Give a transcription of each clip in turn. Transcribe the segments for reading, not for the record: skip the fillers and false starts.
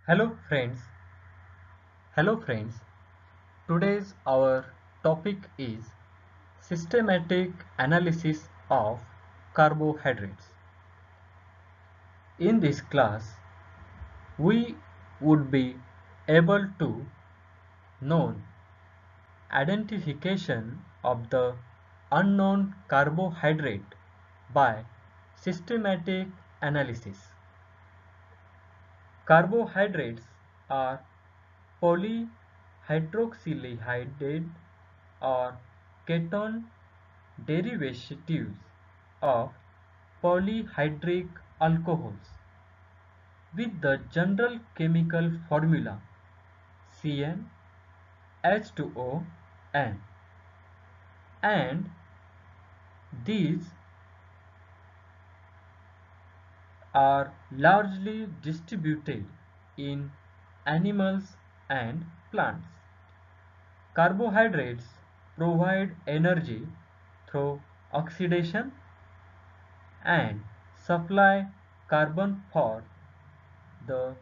Hello friends. Hello friends. Today's our topic is systematic analysis of carbohydrates. In this class, we would be able to know identification of the unknown carbohydrate by systematic analysis. Carbohydrates are polyhydroxylide or ketone derivatives of polyhydric alcohols with the general chemical formula CnH2O(N), and these are largely distributed in animals and plants. Carbohydrates provide energy through oxidation and supply carbon for the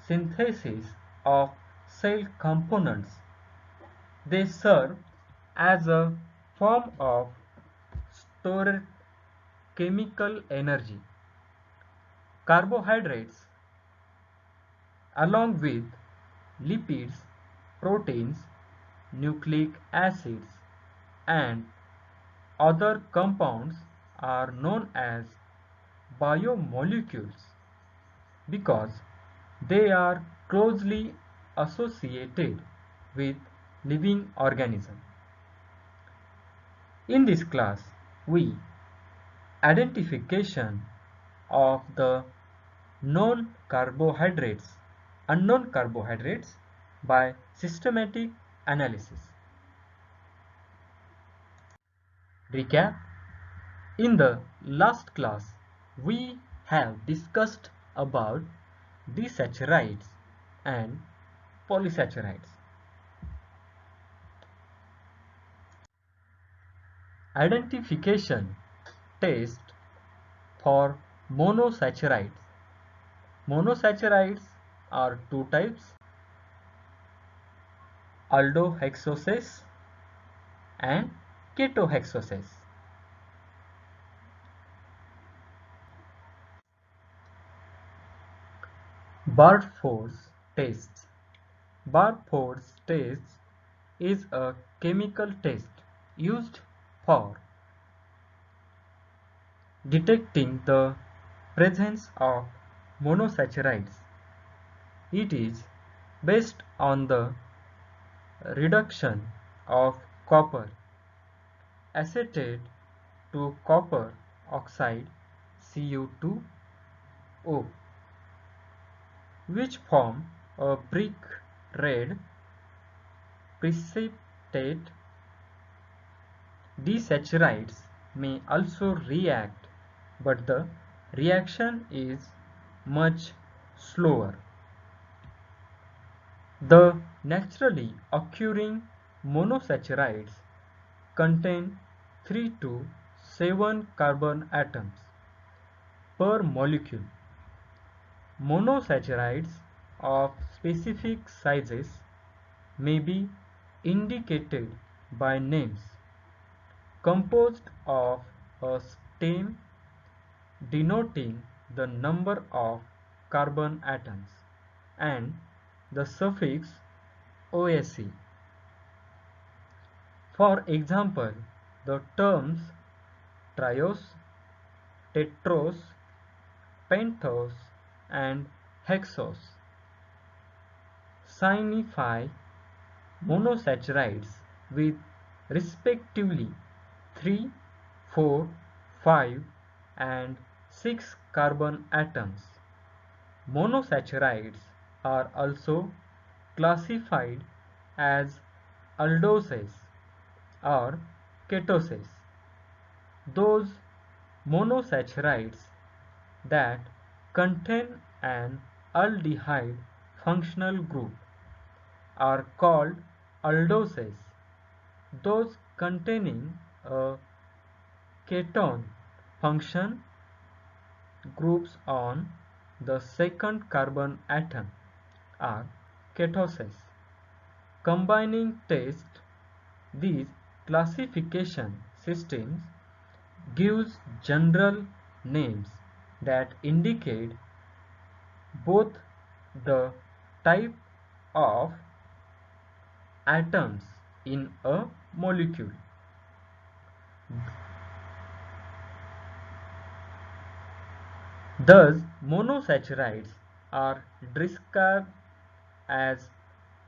synthesis of cell components. They serve as a form of stored chemical energy. Carbohydrates, along with lipids, proteins, nucleic acids, and other compounds, are known as biomolecules because they are closely associated with living organisms. In this class, we identification of the unknown carbohydrates by systematic analysis. Recap. In the last class, we have discussed about disaccharides and polysaccharides. Identification test for monosaccharides. Monosaccharides are two types: aldohexoses and ketohexoses. Barfor's test. Barfor's test is a chemical test used for detecting the presence of monosaccharides. It is based on the reduction of copper acetate to copper oxide Cu2O, which form a brick red precipitate. Disaccharides may also react, but the reaction is much slower. The naturally occurring monosaccharides contain 3 to 7 carbon atoms per molecule. Monosaccharides of specific sizes may be indicated by names composed of a stem denoting the number of carbon atoms and the suffix OSE. For example, the terms triose, tetrose, pentose, and hexose signify monosaccharides with respectively 3, 4, 5, and 6 carbon atoms. Monosaccharides are also classified as aldoses or ketoses. Those monosaccharides that contain an aldehyde functional group are called aldoses. Those containing a ketone function groups on the second carbon atom are ketosis. Combining tests, these classification systems gives general names that indicate both the type of atoms in a molecule. Thus, monosaccharides are described as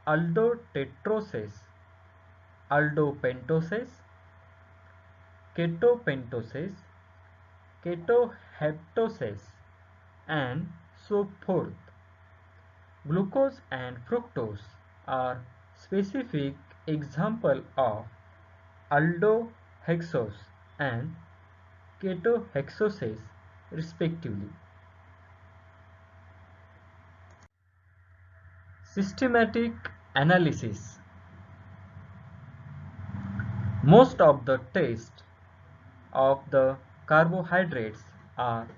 aldotetroses, aldopentoses, ketopentoses, ketoheptoses, and so forth. Glucose and fructose are specific examples of aldohexose and ketohexoses respectively. Systematic analysis. Most of the tests of the carbohydrates are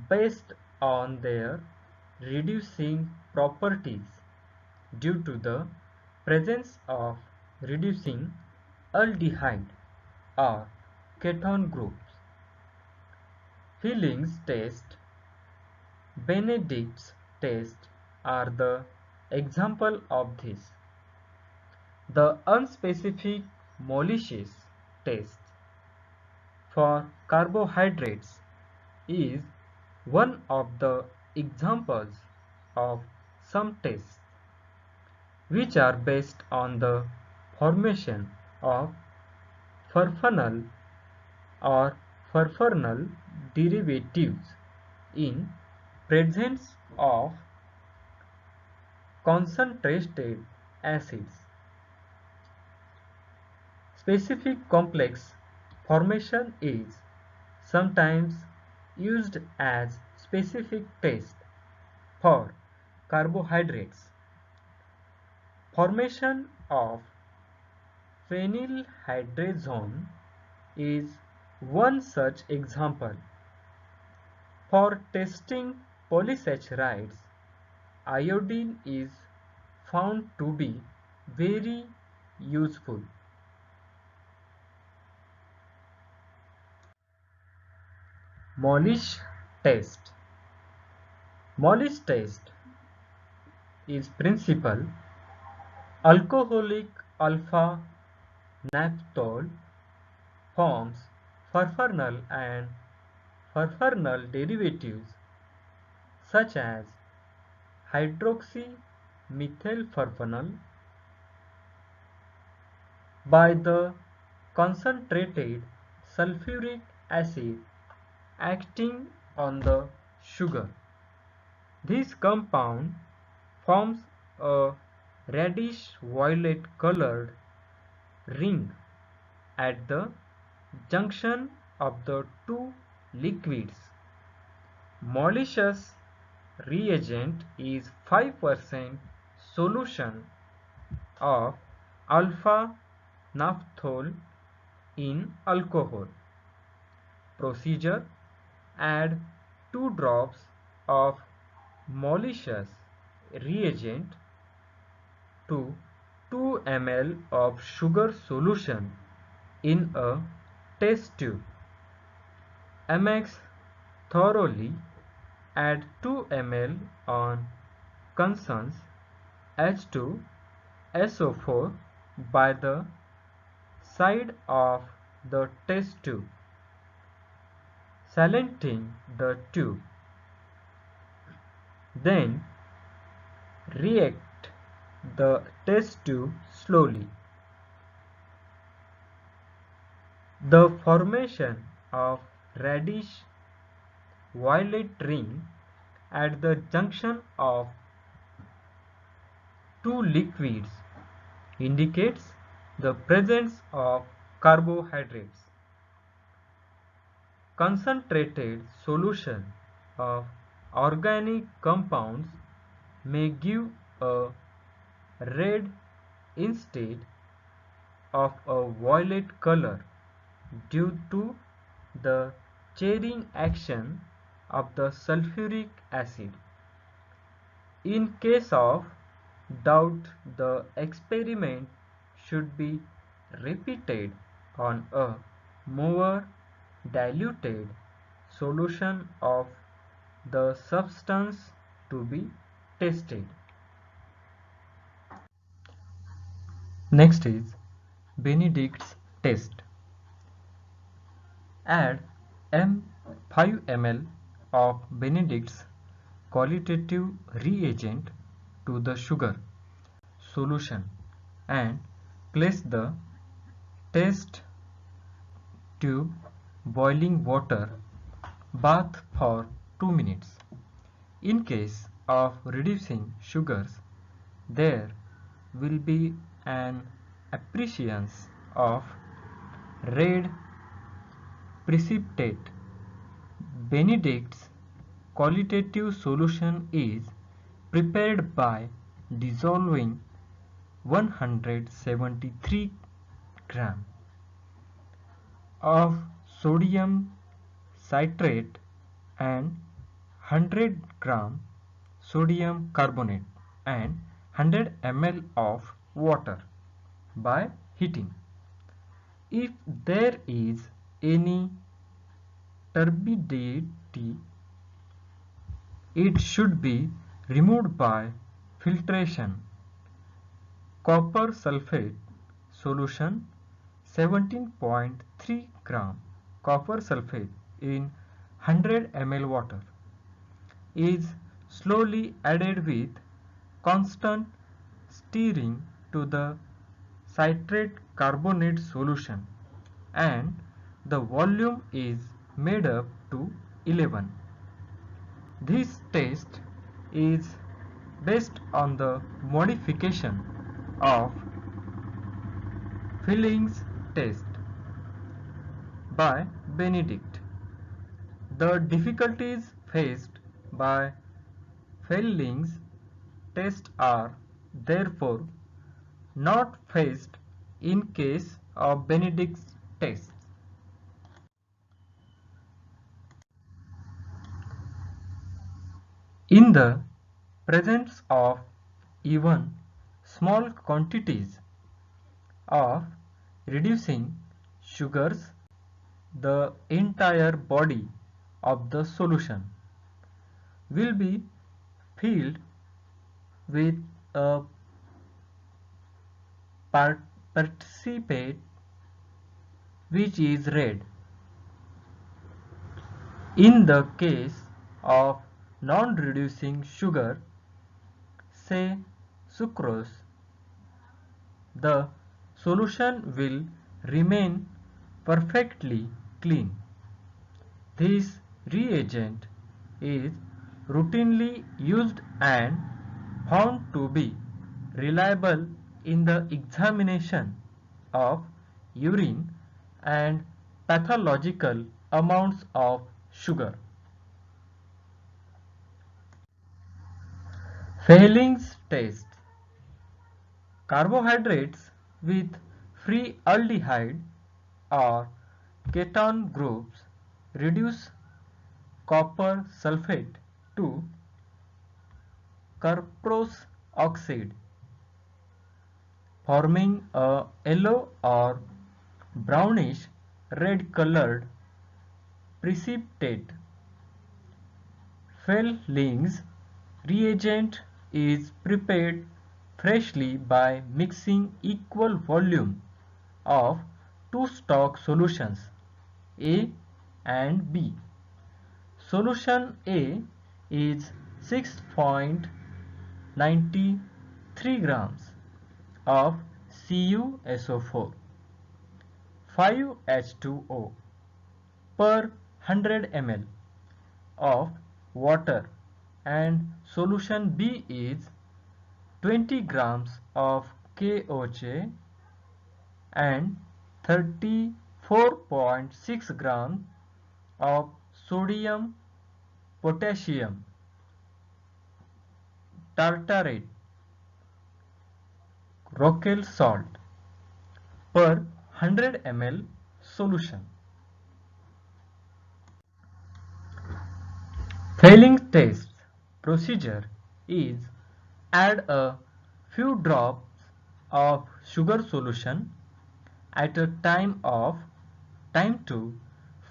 based on their reducing properties due to the presence of reducing aldehyde or ketone groups. Fielding's test, Benedict's test are the example of this. The unspecific Molishes test for carbohydrates is one of the examples of some tests which are based on the formation of furfural or furfural derivatives in presence of concentrated acids. Specific complex formation is sometimes used as specific test for carbohydrates. Formation of phenylhydrazone is one such example. For testing polysaccharides, iodine is found to be very useful. Molish test. Molish test is principal alcoholic alpha naphthol forms furfural and furfural derivatives such as hydroxymethylfurfural by the concentrated sulfuric acid acting on the sugar. This compound forms a reddish-violet colored ring at the junction of the two liquids. Molicious reagent is 5% solution of alpha naphthol in alcohol. Procedure: add 2 drops of molicious reagent to 2 ml of sugar solution in a test tube. Mix thoroughly. Add 2 ml on conscience H2SO4 by the side of the test tube, salinting the tube. Then react the test tube slowly. The formation of reddish violet ring at the junction of two liquids indicates the presence of carbohydrates. Concentrated solution of organic compounds may give a red instead of a violet color due to the chairing action of the sulfuric acid. In case of doubt, the experiment should be repeated on a more diluted solution of the substance to be tested. Next is Benedict's test. Add 5 ml of Benedict's qualitative reagent to the sugar solution and place the test tube boiling water bath for 2 minutes. In case of reducing sugars, there will be an appreciance of red precipitate. Benedict's qualitative solution is prepared by dissolving 173 gram of sodium citrate and 100 gram sodium carbonate and 100 ml of water by heating. If there is any turbidity, it should be removed by filtration. Copper sulfate solution 17.3 gram copper sulfate in 100 ml water is slowly added with constant stirring to the citrate carbonate solution and the volume is made up to 11. This test is based on the modification of Fehling's test by Benedict. The difficulties faced by Fehling's test are therefore not faced in case of Benedict's test. In the presence of even small quantities of reducing sugars, the entire body of the solution will be filled with a precipitate which is red. In the case of non-reducing sugar, say sucrose, the solution will remain perfectly clean. This reagent is routinely used and found to be reliable in the examination of urine and pathological amounts of sugar. Fehling's test. Carbohydrates with free aldehyde or ketone groups reduce copper sulfate to cuprous oxide, forming a yellow or brownish red colored precipitate. Fehling's reagent is prepared freshly by mixing equal volume of two stock solutions A and B. Solution A is 6.93 grams of CuSO4, 5H2O per 100 ml of water, and solution B is 20 grams of KOJ and 34.6 grams of sodium potassium tartrate Rochelle salt per 100 ml solution. Fehling test procedure is Add a few drops of sugar solution at a time to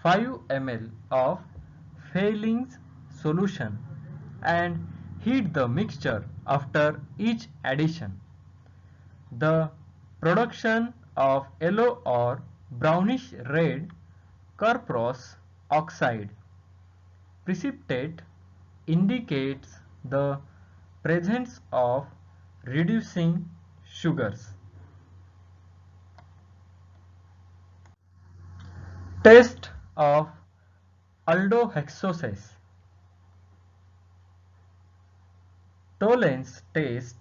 5 ml of Fehling's solution and heat the mixture after each addition. The production of yellow or brownish red cuprous oxide precipitate indicates the presence of reducing sugars. Test of aldohexoses. Tollens test,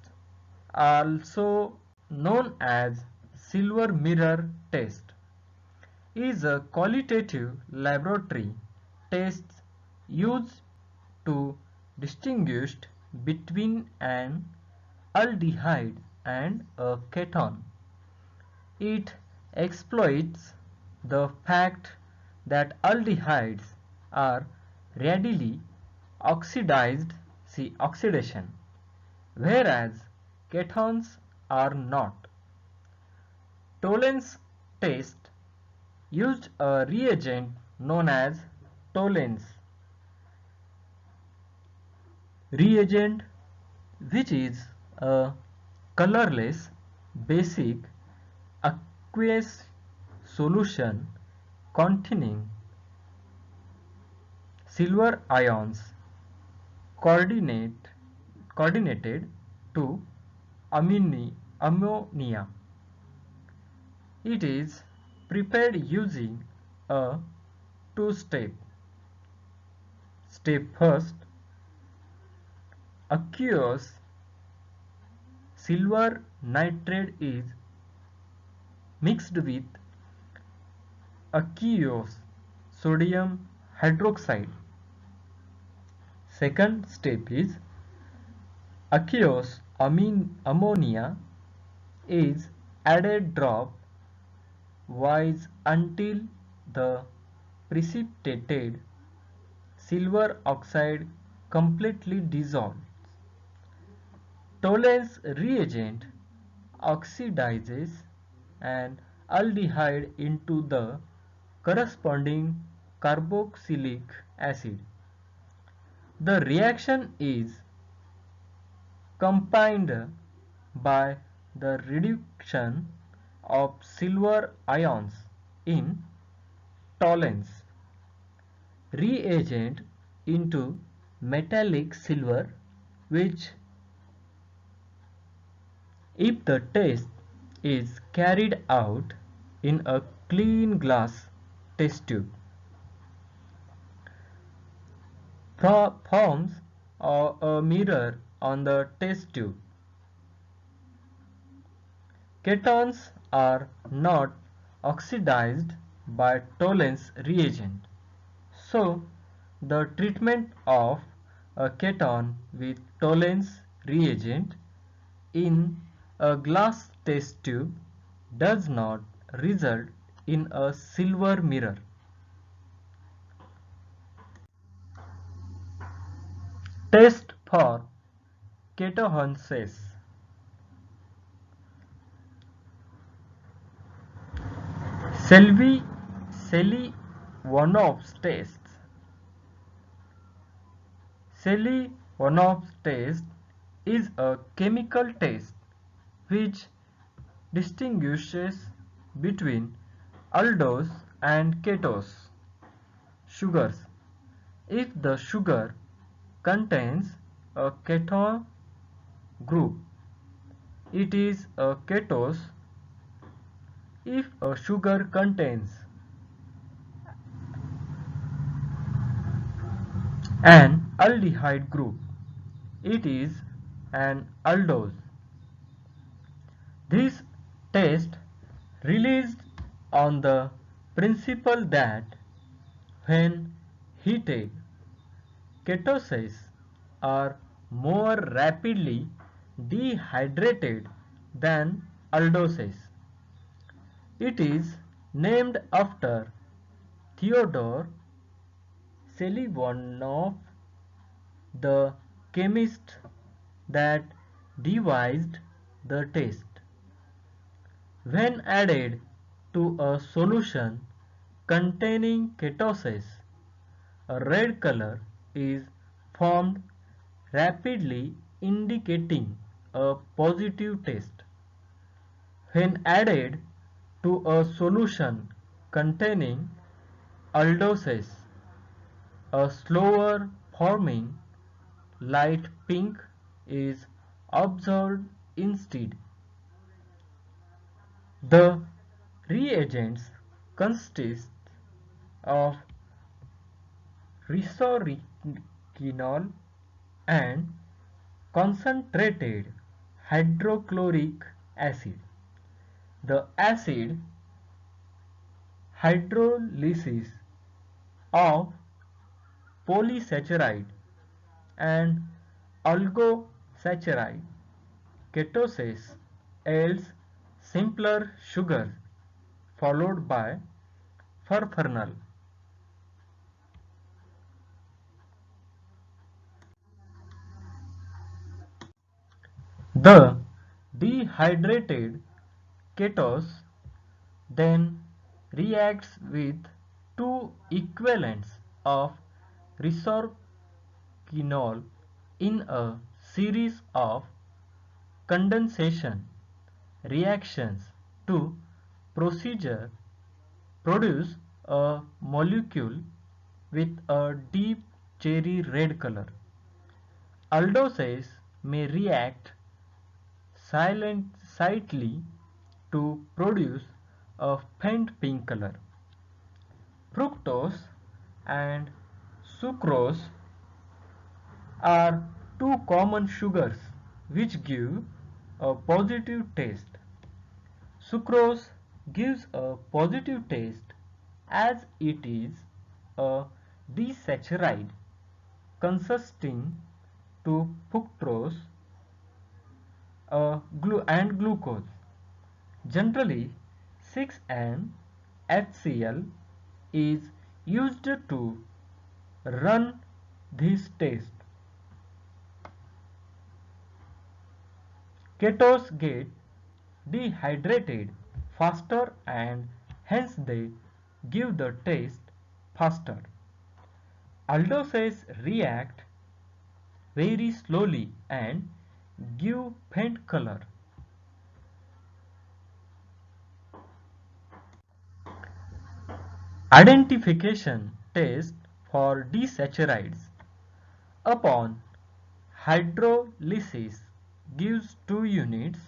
also known as silver mirror test, is a qualitative laboratory test used to distinguish between an aldehyde and a keton. It exploits the fact that aldehydes are readily oxidized, see oxidation, whereas ketones are not. Tollens test used a reagent known as Tollens reagent, which is a colorless basic aqueous solution containing silver ions coordinated to ammonia. It is prepared using a two-step. Step first, aqueous silver nitrate is mixed with aqueous sodium hydroxide. Second step is aqueous ammonia is added drop wise until the precipitated silver oxide completely dissolves. Tollens reagent oxidizes an aldehyde into the corresponding carboxylic acid. The reaction is accompanied by the reduction of silver ions in tollens reagent into metallic silver, which, if the test is carried out in a clean glass test tube, forms a mirror on the test tube. Ketones are not oxidized by Tollens reagent, so the treatment of a keton with Tollens reagent in a glass test tube does not result in a silver mirror. Test for ketoacidosis. Seliwanoff's test. Seliwanoff's test is a chemical test which distinguishes between aldose and ketose sugars. If the sugar contains a ketone group, it is a ketose. If a sugar contains an aldehyde group, it is an aldose. This test relies on the principle that when heated, ketoses are more rapidly dehydrated than aldoses. It is named after Theodore Seliwanoff, the chemist that devised the test. When added to a solution containing ketosis, a red color is formed rapidly indicating a positive test. When added to a solution containing aldoses, a slower forming light pink is observed instead. The reagents consist of resorcinol and concentrated hydrochloric acid. The acid hydrolysis of polysaccharide and oligosaccharide ketosis yields simpler sugars followed by furfuranol. The dehydrated ketose then reacts with two equivalents of resorcinol in a series of condensation reactions to procedure produce a molecule with a deep cherry red color. Aldoses may react slightly to produce a faint pink color. Fructose and sucrose are two common sugars which give a positive taste. Sucrose gives a positive taste as it is a disaccharide consisting to fructose and glucose. Generally, 6N-HCl is used to run this test. Ketones get dehydrated faster and hence they give the taste faster. Aldoses react very slowly and give faint color. Identification test for disaccharides. Upon hydrolysis gives 2 units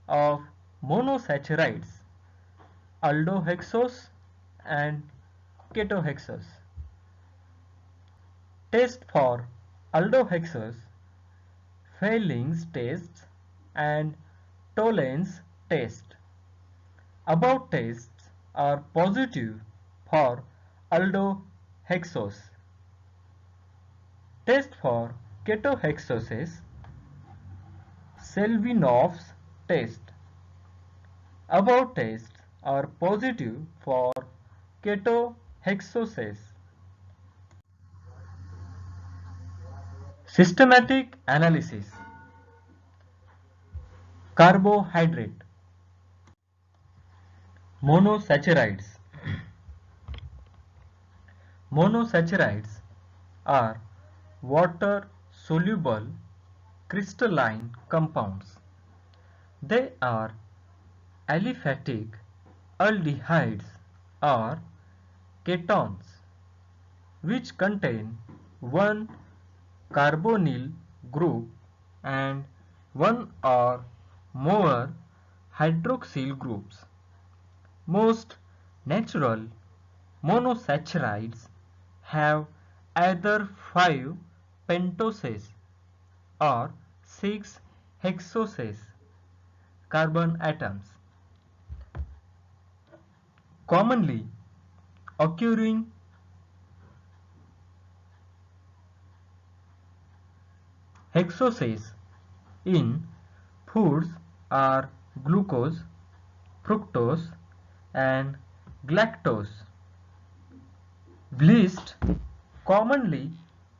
of monosaccharides, aldohexose and ketohexose. Test for aldohexose, Fehling's test and Tollens test. Above tests are positive for aldohexose. Test for ketohexoses, Selvinov's test. Above tests are positive for ketohexoses. Systematic analysis. Carbohydrate. Monosaccharides. Monosaccharides are water-soluble crystalline compounds. They are aliphatic aldehydes or ketones which contain one carbonyl group and one or more hydroxyl groups. Most natural monosaccharides have either 5 pentoses or 6 hexoses carbon atoms. Commonly occurring hexoses in foods are glucose, fructose, and galactose. Least commonly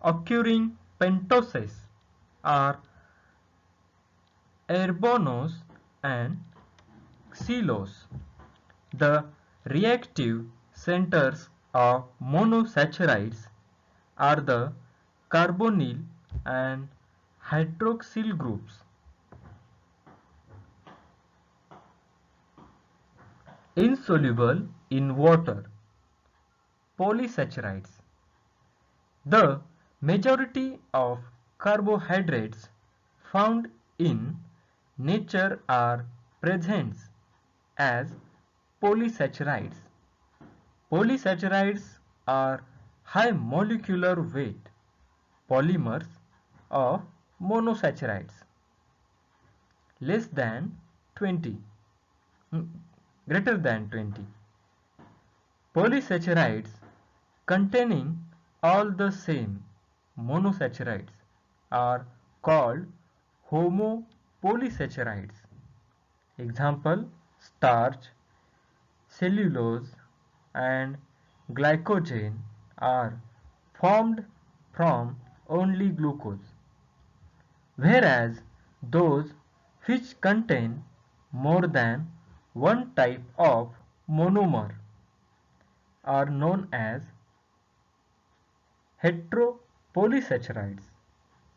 occurring pentoses are Arbutinose and xylose. The reactive centers of monosaccharides are the carbonyl and hydroxyl groups. Insoluble in water. Polysaccharides. The majority of carbohydrates found in nature are present as polysaccharides. Polysaccharides are high molecular weight polymers of monosaccharides less than 20, greater than 20. Polysaccharides containing all the same monosaccharides are called homopolysaccharides. Example: starch, cellulose, and glycogen are formed from only glucose, whereas those which contain more than one type of monomer are known as heteropolysaccharides.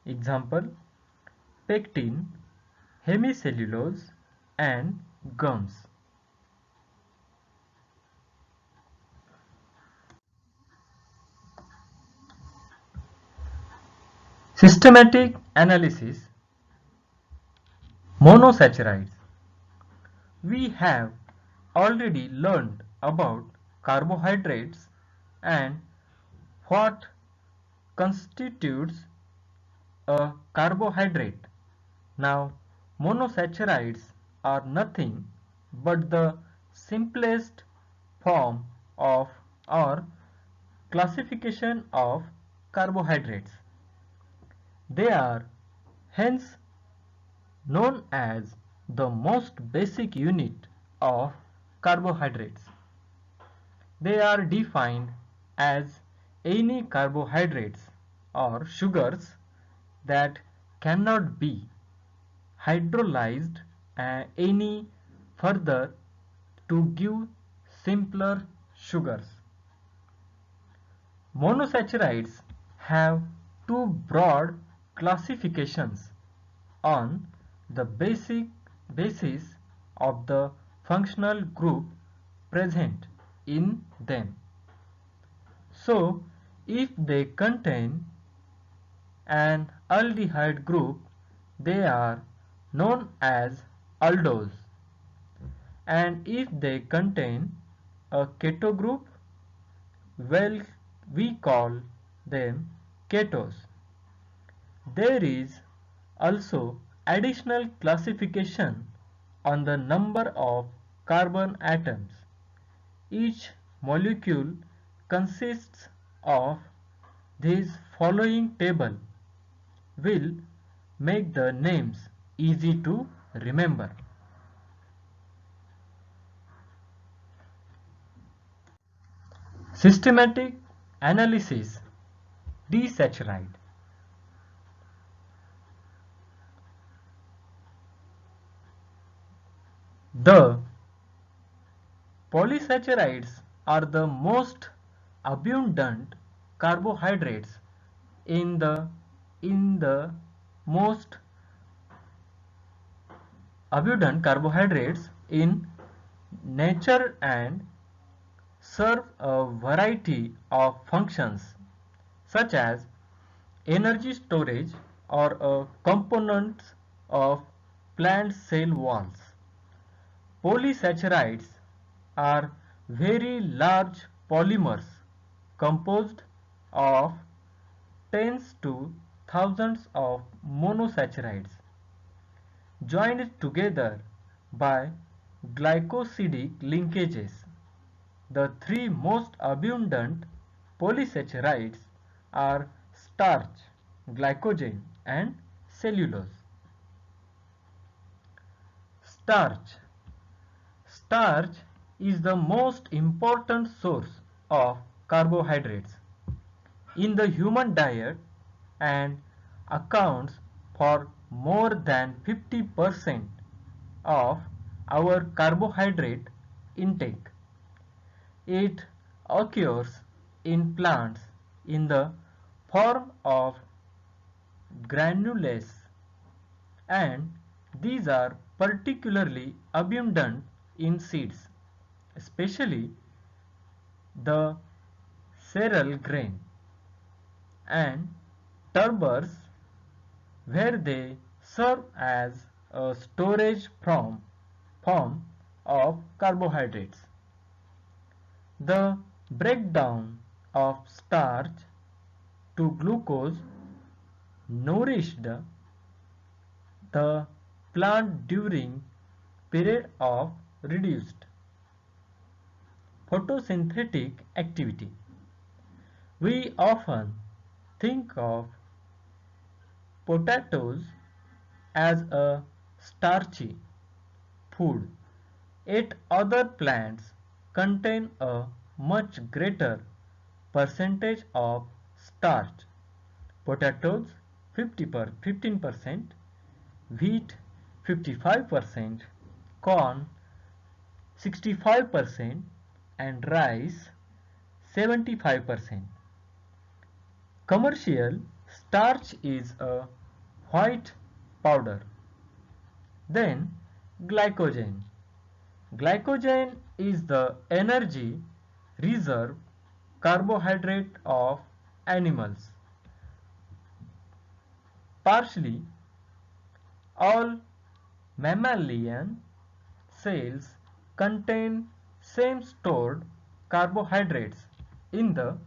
Example: pectin, hemicellulose, and gums. Systematic analysis. Monosaccharides. We have already learned about carbohydrates and what constitutes a carbohydrate. Now, monosaccharides are nothing but the simplest form of or classification of carbohydrates. They are hence known as the most basic unit of carbohydrates. They are defined as any carbohydrates or sugars that cannot be hydrolyzed any further to give simpler sugars. Monosaccharides have two broad classifications on the basis of the functional group present in them. So, if they contain an aldehyde group, they are known as aldose, and if they contain a keto group, well, we call them ketos. There is also additional classification on the number of carbon atoms. Each molecule consists of this following table will make the names easy to remember. Systematic analysis. Disaccharide. The polysaccharides are the most abundant carbohydrates in the most abundant carbohydrates in nature and serve a variety of functions such as energy storage or components of plant cell walls. Polysaccharides are very large polymers composed of tens to thousands of monosaccharides joined together by glycosidic linkages. The three most abundant polysaccharides are starch, glycogen, and cellulose. Starch. Starch is the most important source of carbohydrates in the human diet and accounts for more than 50% of our carbohydrate intake. It occurs in plants in the form of granules, and these are particularly abundant in seeds, especially the cereal grain and tubers, where they serve as a storage form of carbohydrates. The breakdown of starch to glucose nourished the plant during period of reduced photosynthetic activity. We often think of potatoes as a starchy food, yet other plants contain a much greater percentage of starch. Potatoes 15%, wheat 55%, corn 65%, and rice 75%. Commercial starch is a white powder. Then glycogen. Glycogen is the energy reserve carbohydrate of animals. Partially all mammalian cells contain same stored carbohydrates in the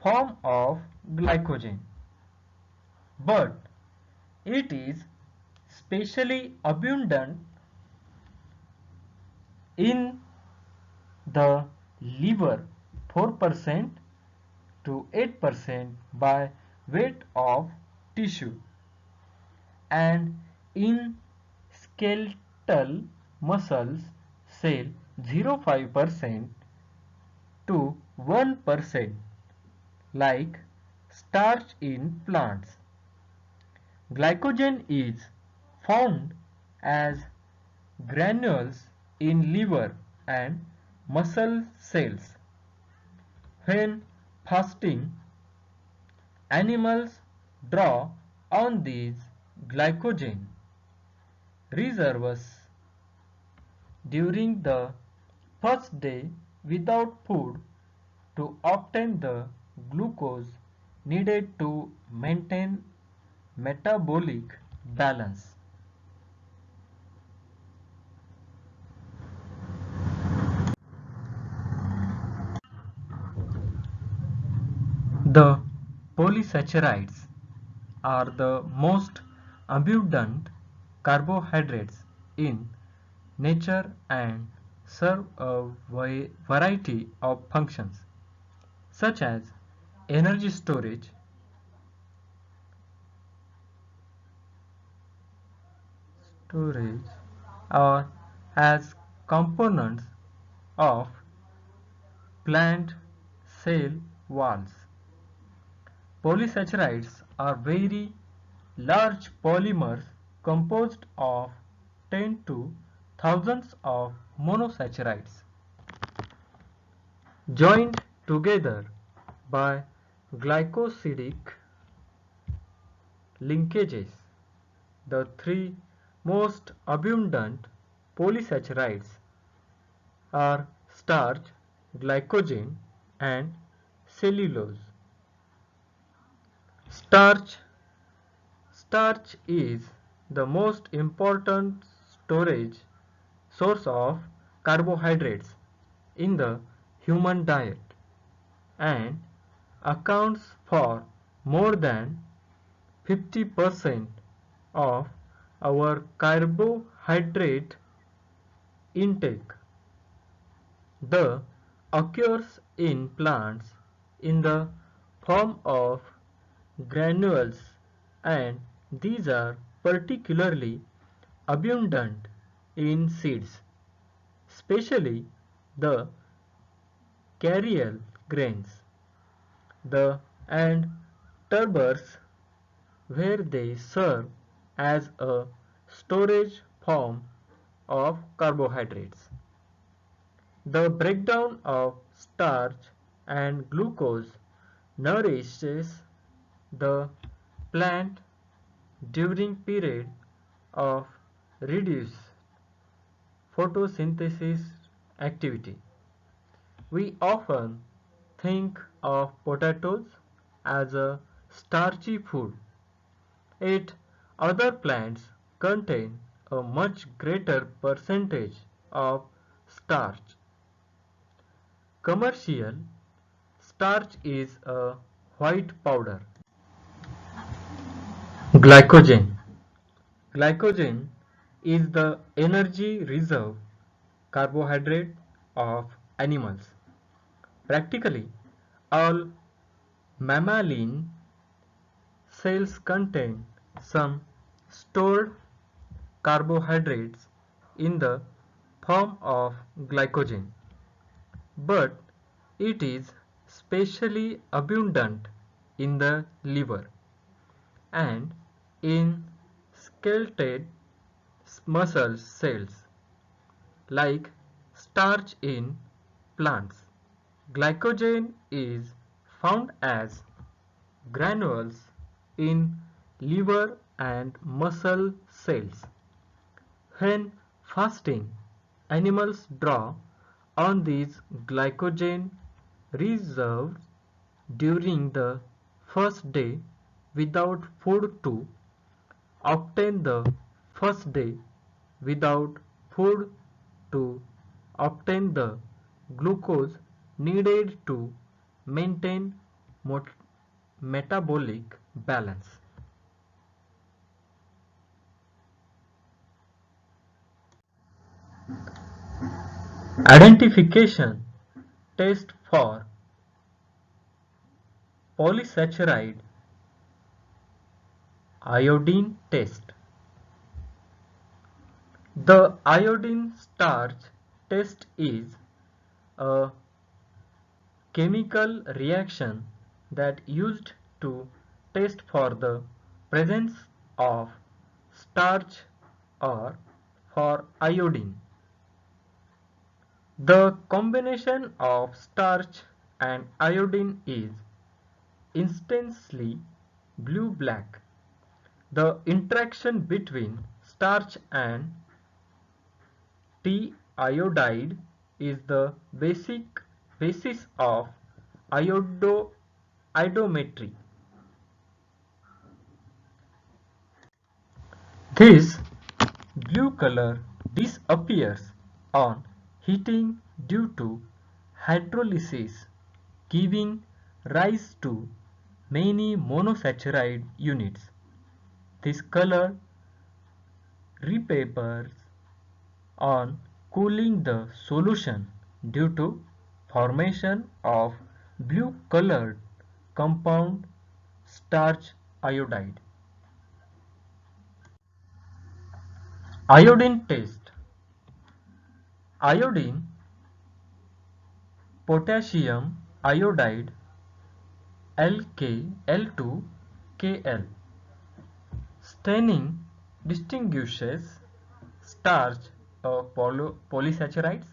form of glycogen, but it is specially abundant in the liver 4% to 8% by weight of tissue, and in skeletal muscles cell 0.5% to 1%, like starch in plants. Glycogen is found as granules in liver and muscle cells. When fasting, animals draw on these glycogen reserves during the first day without food to obtain the glucose needed to maintain metabolic balance. The polysaccharides are the most abundant carbohydrates in nature and serve a variety of functions, such as energy storage or as components of plant cell walls. Polysaccharides are very large polymers composed of 10 to thousands of monosaccharides joined together by glycosidic linkages. The three most abundant polysaccharides are starch, glycogen, and cellulose. Starch Starch is the most important storage source of carbohydrates in the human diet and accounts for more than 50% of our carbohydrate intake. The occurs in plants in the form of granules, and these are particularly abundant in seeds, especially the cereal grains, the and tubers, where they serve as a storage form of carbohydrates. The breakdown of starch and glucose nourishes the plant during period of reduced photosynthesis activity. We often think of potatoes as a starchy food, yet other plants contain a much greater percentage of starch. Commercial starch is a white powder. Glycogen. Glycogen is the energy reserve carbohydrate of animals. Practically all mammalian cells contain some stored carbohydrates in the form of glycogen, but it is especially abundant in the liver and in skeletal muscle cells, like starch in plants. Glycogen is found as granules in liver and muscle cells. When fasting, animals draw on these glycogen reserves during the first day without food to obtain the first day without food to obtain the glucose needed to maintain metabolic balance. Identification test for polysaccharide iodine test. The iodine starch test is a chemical reaction that used to test for the presence of starch or for iodine. The combination of starch and iodine is instantly blue-black. The interaction between starch and T-iodide is the basis of iodometry. This blue color disappears on heating due to hydrolysis, giving rise to many monosaccharide units. This color repapers on cooling the solution due to formation of blue-colored compound starch iodide. Iodine test. Iodine, potassium iodide Lk2Kl. Staining distinguishes starch of polysaccharides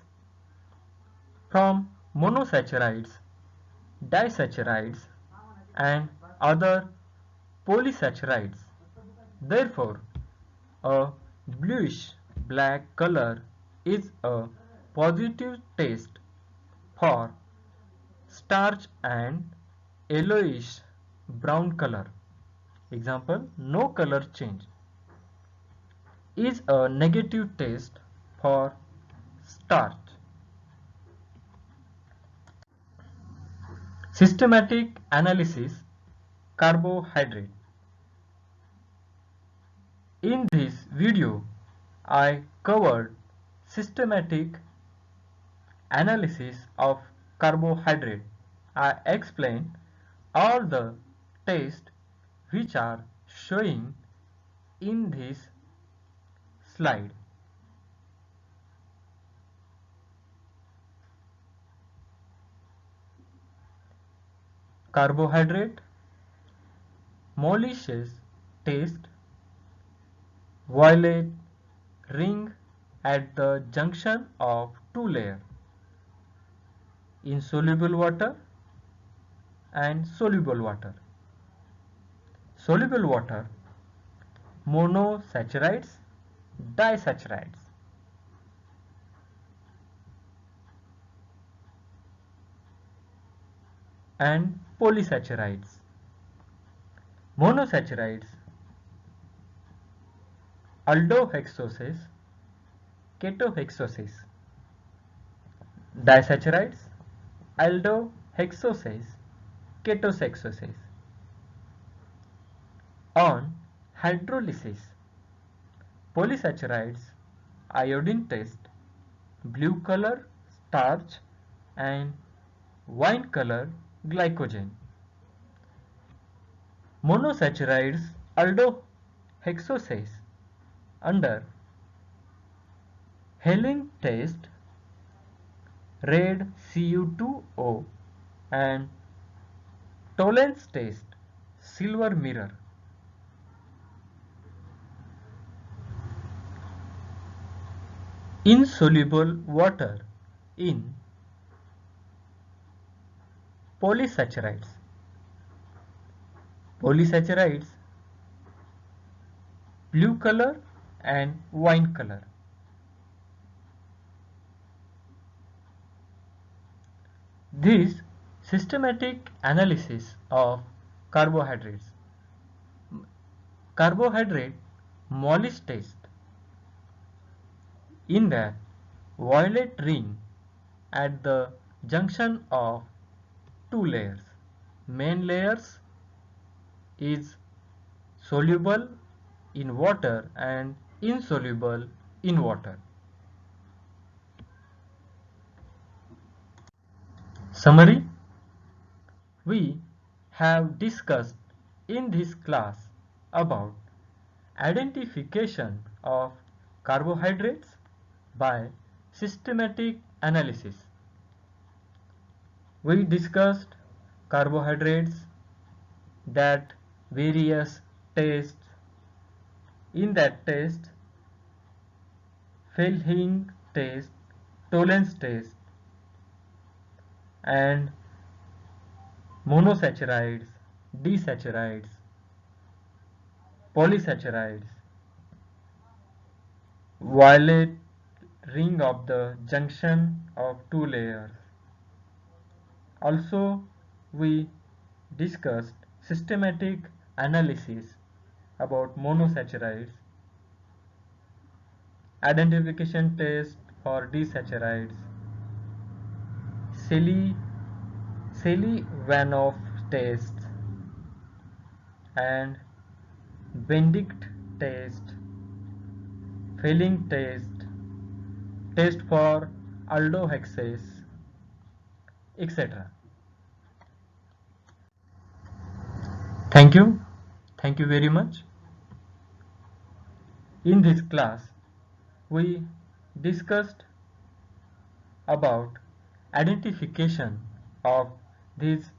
from monosaccharides, disaccharides, and other polysaccharides. Therefore, a bluish black color is a positive test for starch and yellowish brown color. Example, no color change is a negative test for starch. Systematic analysis carbohydrate. In this video, I covered systematic analysis of carbohydrate. I explained all the tests which are showing in this slide. Carbohydrate, molasses test, violet ring at the junction of two layers, insoluble water and soluble water. Soluble water, monosaccharides, disaccharides. And polysaccharides. Monosaccharides, aldohexoses, ketohexoses. Disaccharides, aldohexoses, ketohexoses. On hydrolysis, polysaccharides, iodine test, blue color starch and wine color glycogen. Monosaccharides, aldohexoses, under Helen test, red Cu2O and Tollens test, silver mirror. Insoluble water in polysaccharides. Polysaccharides, blue color and wine color. This systematic analysis of carbohydrates. Carbohydrate Mollis test. In that violet ring at the junction of two layers. Main layers is soluble in water and insoluble in water. Summary: we have discussed in this class about identification of carbohydrates by systematic analysis. We discussed carbohydrates, that various tests. In that test, Fehling test, Tollens test, and monosaccharides, disaccharides, polysaccharides, violet ring of the junction of two layers. Also, we discussed systematic analysis about monosaccharides, identification test for disaccharides, Selivanoff test and Benedict test, Fehling test, test for aldohexes, etc. Thank you. Thank you very much. In this class, we discussed about identification of these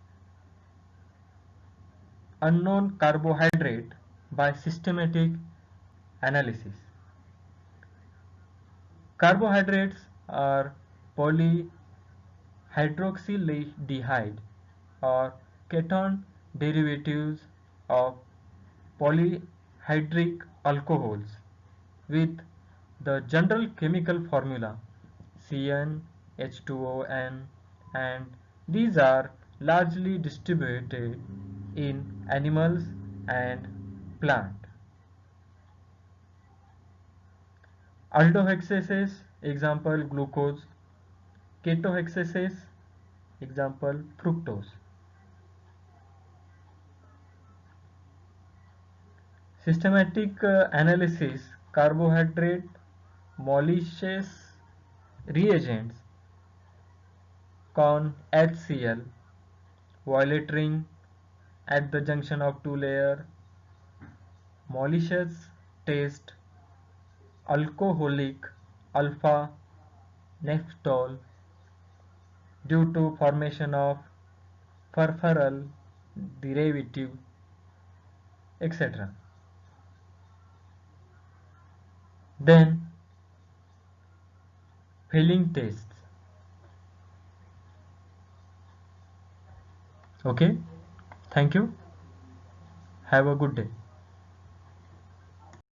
unknown carbohydrate by systematic analysis. Carbohydrates are polyhydroxyaldehyde or ketone derivatives of polyhydric alcohols with the general chemical formula CnH2ON, and these are largely distributed in animals and plant. Aldohexases, example glucose. Ketohexases, example fructose. Systematic analysis, carbohydrate molasses reagents, con HCl, violet ring at the junction of two layer, molasses test, alcoholic alpha naphtol due to formation of furfural derivative, etc. then filling tests. Okay, thank you. Have a good day.